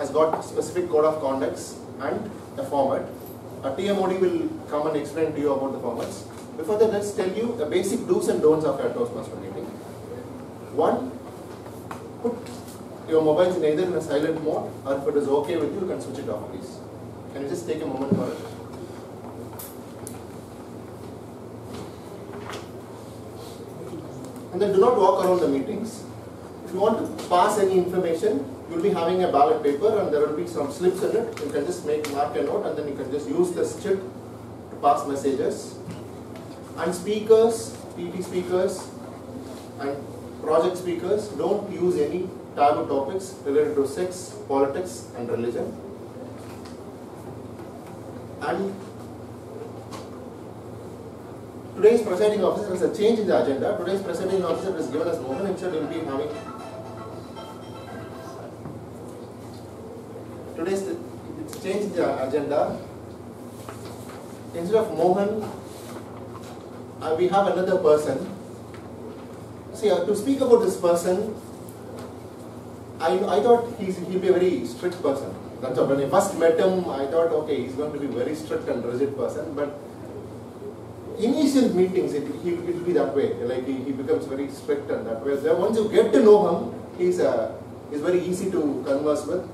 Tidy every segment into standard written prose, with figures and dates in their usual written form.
has got specific code of conducts and a format. A TMOD will come and explain to you about the formats. Before that, let's tell you the basic do's and don'ts of your Toastmaster meeting. One, put your mobiles in either in a silent mode, or if it is okay with you, you can switch it off, please. Can you just take a moment for it? And then do not walk around the meetings. If you want to pass any information, you will be having a ballot paper and there will be some slips in it. You can just mark a note and then you can just use this chip to pass messages. And speakers, PT speakers and project speakers, don't use any taboo topics related to sex, politics and religion. And today's presiding officer is a change in the agenda. Today's presiding officer is given as Mohan. Instead, will be having today's it's change in the agenda. Instead of Mohan, we have another person. See, to speak about this person, I thought he'll be a very strict person. That's all. When I first met him, I thought, okay, he's going to be a very strict and rigid person. But initial meetings, it will be that way. Like he becomes very strict and that way. Then once you get to know him, he's very easy to converse with,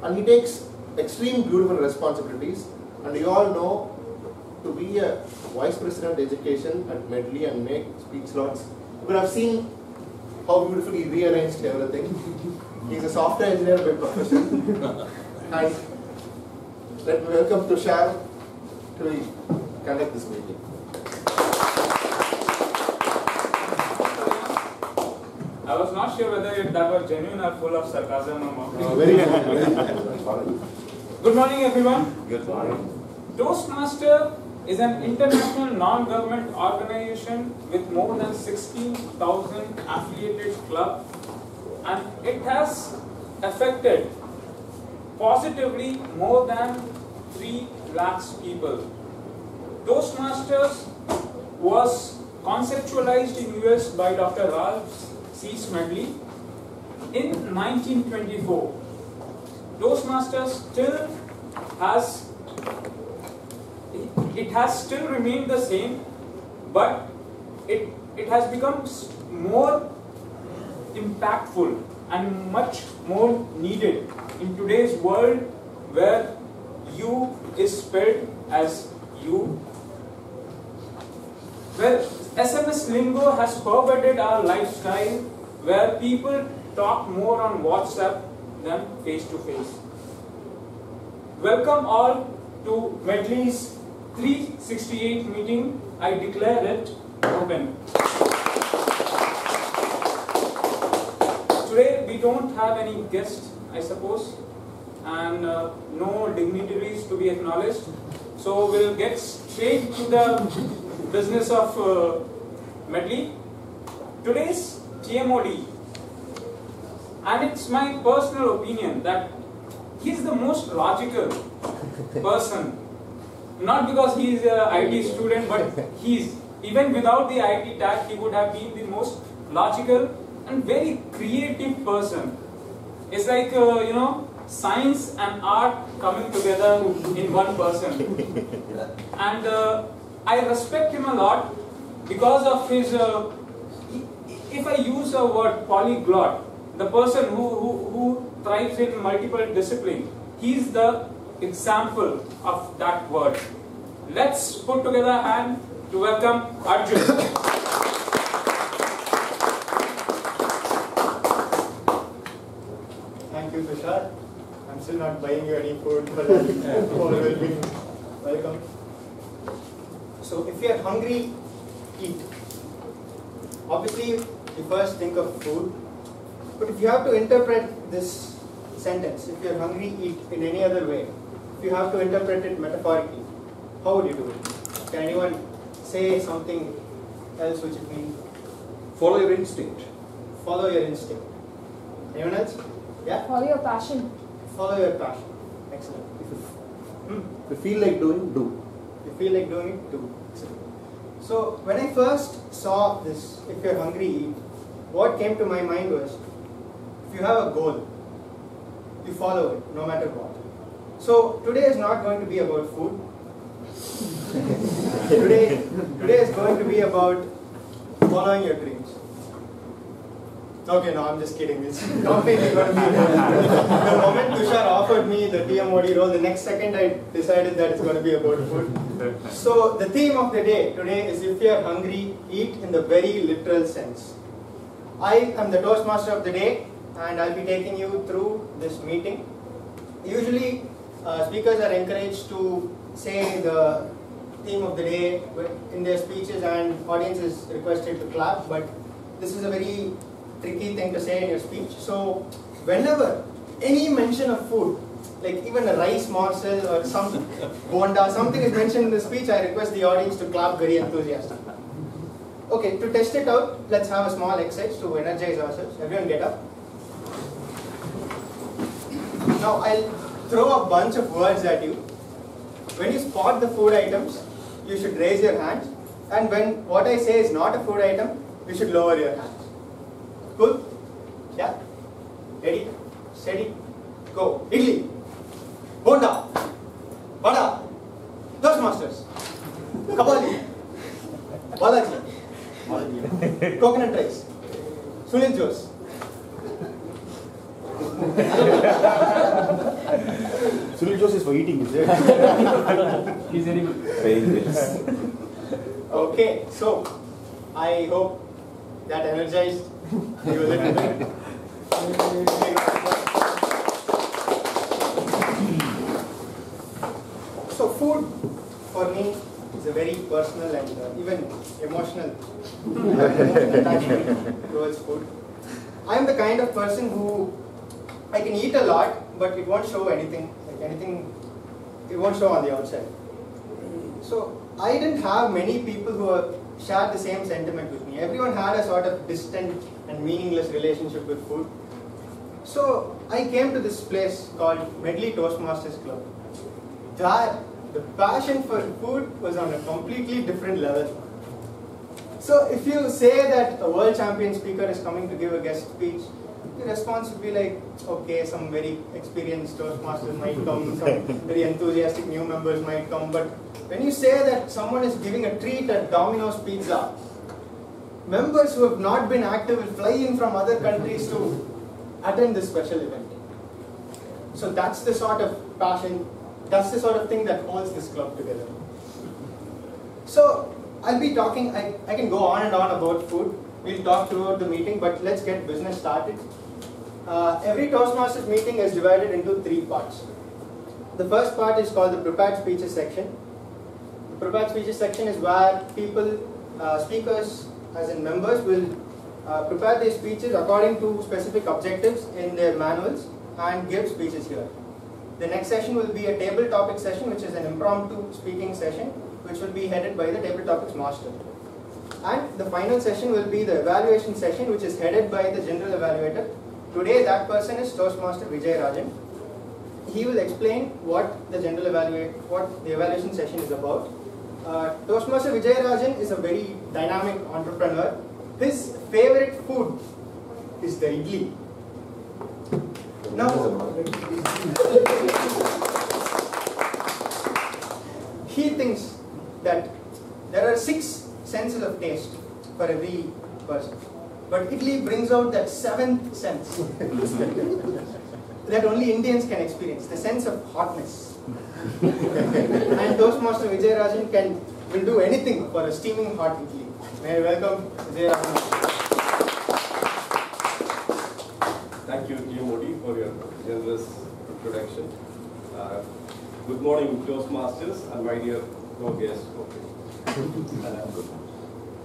and he takes extreme beautiful responsibilities. And you all know, to be a vice president education at Medley and make speech slots, you could have seen how beautifully he rearranged everything. He's a software engineer by profession. And let me welcome Tushar to conduct this meeting. I was not sure whether that was genuine or full of sarcasm or mockery. Very good. Good morning, everyone. Good morning. Toastmaster is an international non-government organization with more than 16,000 affiliated clubs, and it has affected positively more than 3 lakhs people. Toastmasters was conceptualized in US by Dr. Ralph C. Smedley in 1924. Toastmasters still has still remained the same, but it has become more impactful and much more needed in today's world where you is spelled as you. Where SMS lingo has pervaded our lifestyle, where people talk more on WhatsApp than face to face. Welcome all to Medley's 368 meeting. I declare it open. Today we don't have any guests, I suppose, and no dignitaries to be acknowledged. So we'll get straight to the business of Medley. Today's TMOD, and it's my personal opinion that he's the most logical person. Not because he's an IT student, but he's, even without the IT tag, he would have been the most logical and very creative person. It's like, science and art coming together in one person. And I respect him a lot because of his, if I use a word, polyglot, the person who thrives in multiple disciplines, he's the example of that word. Let's put together a hand to welcome Arjun. Thank you, Tushar. I'm still not buying you any food, but all will be welcome. So, if you are hungry, eat. Obviously, you first think of food, but if you have to interpret this sentence, if you are hungry, eat, in any other way, if you have to interpret it metaphorically, how would you do it? Can anyone say something else which it means? Follow your instinct. Follow your instinct. Anyone else? Yeah? Follow your passion. Follow your passion. Excellent. If you feel like doing, do. If you feel like doing it, do. Excellent. So when I first saw this, if you're hungry, eat, what came to my mind was, if you have a goal, you follow it no matter what. So today is not going to be about food. today is going to be about following your dreams. Okay, no, I'm just kidding. It's completely going to be the moment Tushar offered me the TMOD role, the next second I decided that it's going to be about food. So the theme of the day today is if you are hungry, eat in the very literal sense. I am the Toastmaster of the day and I'll be taking you through this meeting. Usually speakers are encouraged to say the theme of the day in their speeches and audience is requested to clap, but this is a very tricky thing to say in your speech. So whenever any mention of food, like even a rice morsel or some bonda, something is mentioned in the speech, I request the audience to clap very enthusiastically. Okay, to test it out, let's have a small exercise to energize ourselves. Everyone get up. Now I'll throw a bunch of words at you. When you spot the food items, you should raise your hands. And when what I say is not a food item, you should lower your hands. Cool? Yeah? Ready? Steady? Go. Idli. Bonda. Vada. Toastmasters. Kabali. Balaji. Coconut rice. Sunil Jose. Sunil Jose is for eating, is it? He's edible. Paying bills. Okay, so I hope that energized you a little bit. So food for me is a very personal and even emotional attachment towards food. I am the kind of person who I can eat a lot, but it won't show anything, it won't show on the outside. So I didn't have many people who shared the same sentiment with me. Everyone had a sort of distant and meaningless relationship with food. So I came to this place called Medley Toastmasters Club. There, the passion for food was on a completely different level. So if you say that a world champion speaker is coming to give a guest speech, the response would be like, okay, some very experienced Toastmasters might come, some very enthusiastic new members might come, but when you say that someone is giving a treat at Domino's Pizza, members who have not been active will fly in from other countries to attend this special event. So that's the sort of passion, that's the sort of thing that holds this club together. So I'll be talking, I can go on and on about food. We'll talk throughout the meeting, but let's get business started. Every Toastmasters meeting is divided into 3 parts. The first part is called the prepared speeches section. The prepared speeches section is where people, speakers as in members will prepare their speeches according to specific objectives in their manuals and give speeches here. The next session will be a table topic session, which is an impromptu speaking session, which will be headed by the table topics master. And the final session will be the evaluation session, which is headed by the general evaluator. Today that person is Toastmaster Vijay Rajan. He will explain what the evaluation session is about. Toastmaster Vijay Rajan is a very dynamic entrepreneur. His favorite food is the idli. Now, he thinks that there are 6 senses of taste for every person, but idli brings out that 7th sense that only Indians can experience, the sense of hotness. And Toastmaster Vijay Rajan will do anything for a steaming hot idli. May I welcome Vijay Rajan. Thank you, TMOD, for your generous introduction. Good morning, Toastmasters, and my dear co-guests.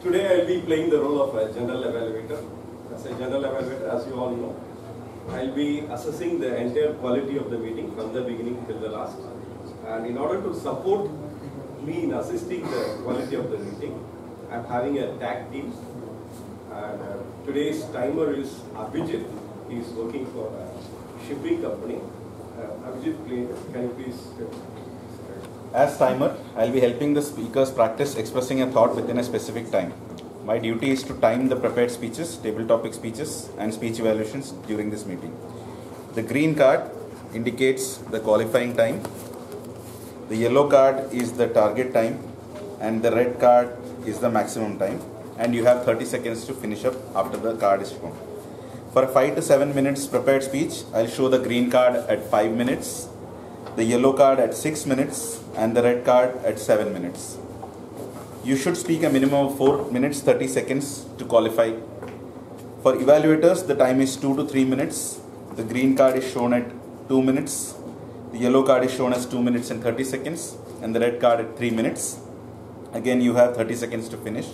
Today I'll be playing the role of a general evaluator. As a general evaluator, as you all know, I'll be assessing the entire quality of the meeting from the beginning till the last. And in order to support me in assisting the quality of the meeting, I'm having a tag team. And today's timer is Abhijit. He's working for a shipping company. Abhijit, can you please... As timer, I'll be helping the speakers practice expressing a thought within a specific time. My duty is to time the prepared speeches, table topic speeches, and speech evaluations during this meeting. The green card indicates the qualifying time. The yellow card is the target time, and the red card is the maximum time. And you have 30 seconds to finish up after the card is shown. For a 5 to 7 minutes prepared speech, I'll show the green card at 5 minutes, the yellow card at 6 minutes, and the red card at 7 minutes. You should speak a minimum of 4 minutes 30 seconds to qualify. For evaluators, the time is 2 to 3 minutes. The green card is shown at 2 minutes. The yellow card is shown as 2 minutes and 30 seconds, and the red card at 3 minutes. Again, you have 30 seconds to finish.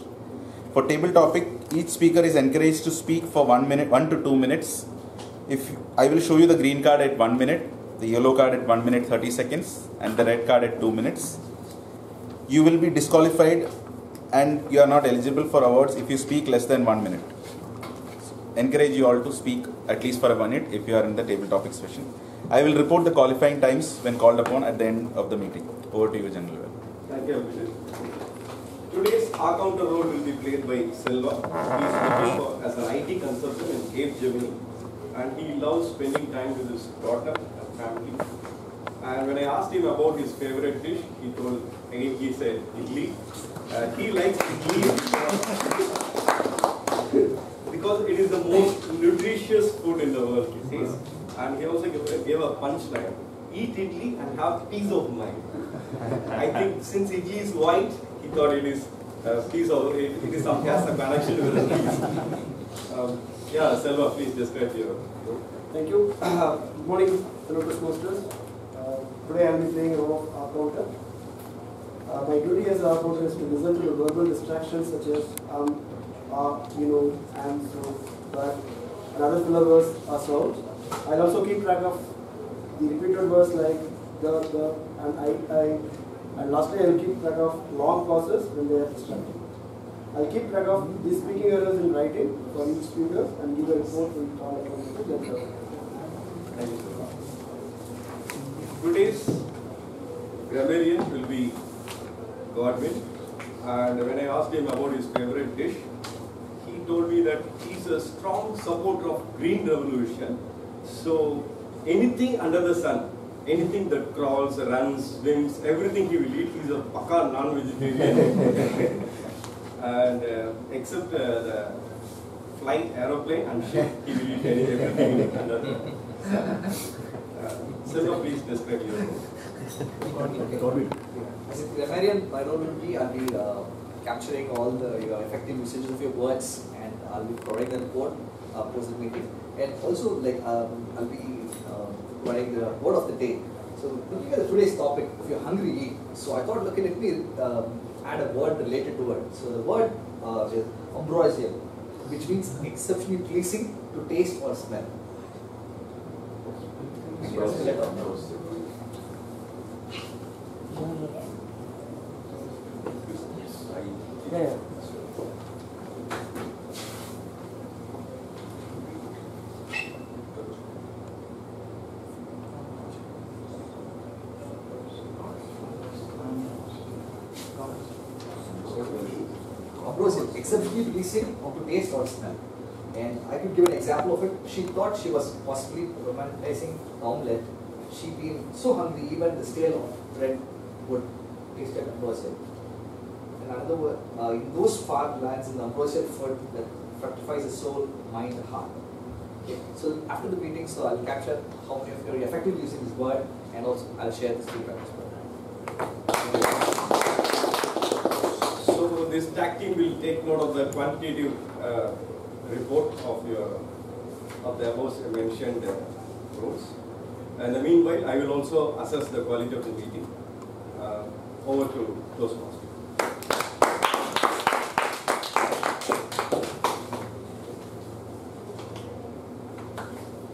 For table topic, each speaker is encouraged to speak for 1 to 2 minutes. I will show you the green card at 1 minute, the yellow card at 1 minute 30 seconds, and the red card at 2 minutes. You will be disqualified and you are not eligible for awards if you speak less than 1 minute. Encourage you all to speak at least for a minute if you are in the table topic session. I will report the qualifying times when called upon at the end of the meeting. Over to you, General. Thank you, Abhishek. Today's counter role will be played by Selva. He is working as an IT consultant in Cape Gemini, and he loves spending time with his daughter and family. And when I asked him about his favorite dish, he said idli. He likes idli because it is the most nutritious food in the world, he says. And he also gave a punchline: eat idli and have peace of mind. I think since idli is white, he thought it is peace of it is some has a connection with the peace. Yeah, Selva, please describe your. Thank you. Good morning, fellow Toastmasters. Today I will be playing a role of counter. My duty as a counter is to listen to the verbal distractions such as and so that, and other filler words are solved. I'll also keep track of the repeated words like the, and I, and lastly I will keep track of long pauses when they are distracting. I'll keep track of the speaking errors in writing for each speaker and give a report to all accountable. Thank you, Selva. Today's grammarian will be Godwin, and when I asked him about his favorite dish, he told me that he's a strong supporter of green revolution. So anything under the sun, anything that crawls, runs, swims, everything he will eat. He's a pakka non-vegetarian. And except the flight, aeroplane and ship, he will eat everything under the Selva, please describe your role. As a grammarian, my role will be I'll be capturing all your effective usage of your words, and I'll be providing the report post the meeting. And also, I'll be providing the word of the day. So, looking at today's topic, if you're hungry, eat. So, I thought, let me add a word related to it. So, the word is ambrosia, which means exceptionally pleasing to taste or smell. Ambrosia, exceptionally pleasing to taste or smell. And I could give an example of it. She thought she was possibly romanticizing omelette. She being so hungry, even the stale of bread would taste like ambrosia. In other words, in those far lands, in the ambrosia food that fructifies the soul, mind, and heart. Okay. So after the meeting, so I'll capture how many of you are effectively using this word, and also I'll share this feedback as well. So this tag team will take note of the quantitative report of the above mentioned roles. And in the meanwhile, I will also assess the quality of the meeting. Over to Toastmaster.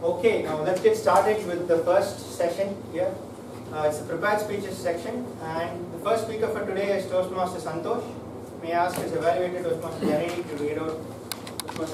Okay, now let's get started with the first session here. It's a prepared speeches section, and the first speaker for today is Toastmaster Santosh. May I ask his evaluated Toastmaster Janani to read out Toastmaster